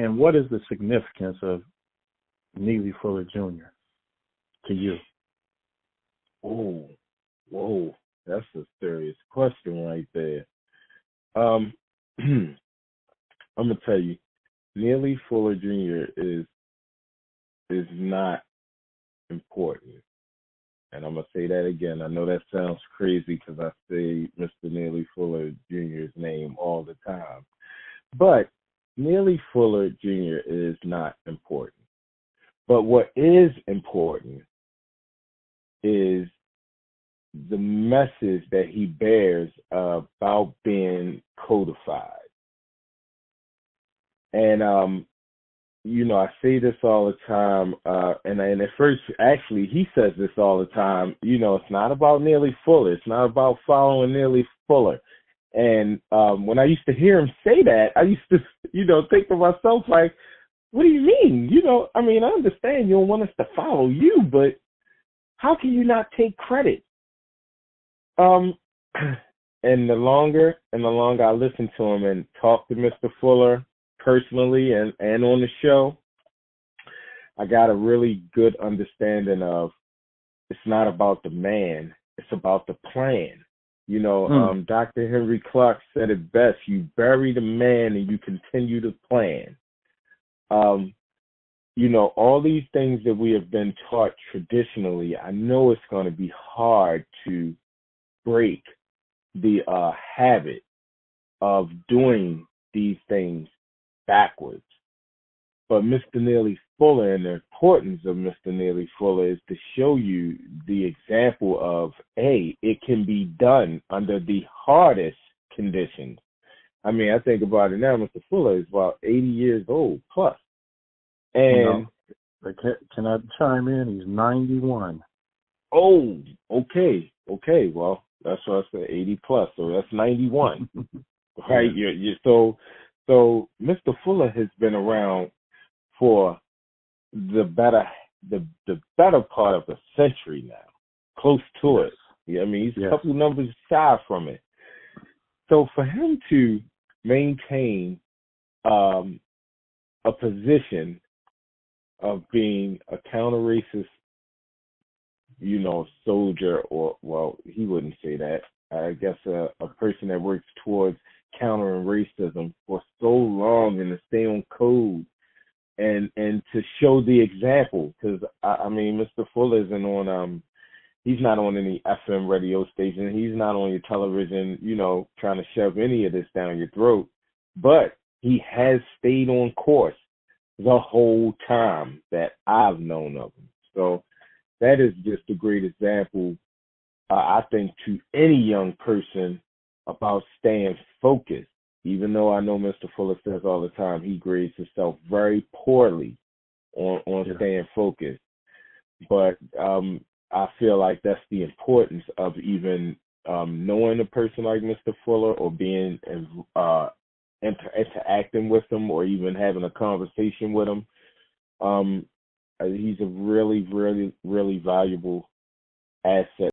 And what is the significance of Neely Fuller Jr. to you? Oh, whoa, that's a serious question right there. Um, I'm gonna tell you, Neely Fuller Jr. is not important, and I'm gonna say that again. I know that sounds crazy because I say Mr. Neely Fuller Jr.'s name all the time, but Neely Fuller Jr. is not important. But what is important is the message that he bears about being codified. And I say this all the time, and at first, actually, he says this all the time. It's not about Neely Fuller. It's not about following Neely Fuller. And when I used to hear him say that, I used to, think to myself like, what do you mean? I understand you don't want us to follow you, but how can you not take credit? And the longer I listen to him and talk to Mr. Fuller personally and on the show, I got a really good understanding of it's not about the man, it's about the plan. Dr. Henry Clark said it best: you bury the man and you continue to plan. All these things that we have been taught traditionally, I know it's going to be hard to break the habit of doing these things backwards. But Mr. Neely Fuller, and the importance of Mr. Neely Fuller is to show you the example of, hey, it can be done under the hardest conditions. I think about it now, Mr. Fuller is about 80 years old plus. And can I chime in? He's 91. Oh, okay. Well, that's what I said, 80 plus, so that's 91, right? So Mr. Fuller has been around for the better part of a century now, close to it. Yeah, he's a couple numbers shy from it. So for him to maintain a position of being a counter-racist, soldier, or, well, he wouldn't say that. I guess a person that works towards countering racism for so long and to stay on code and to show the example. Because, Mr. Fuller isn't on, he's not on any FM radio station. He's not on your television, trying to shove any of this down your throat. But he has stayed on course the whole time that I've known of him. So that is just a great example, I think, to any young person about staying focused. Even though I know Mr. Fuller says all the time he grades himself very poorly on staying focused. But I feel like that's the importance of even knowing a person like Mr. Fuller, or being interacting with him, or even having a conversation with him. He's a really, really, really valuable asset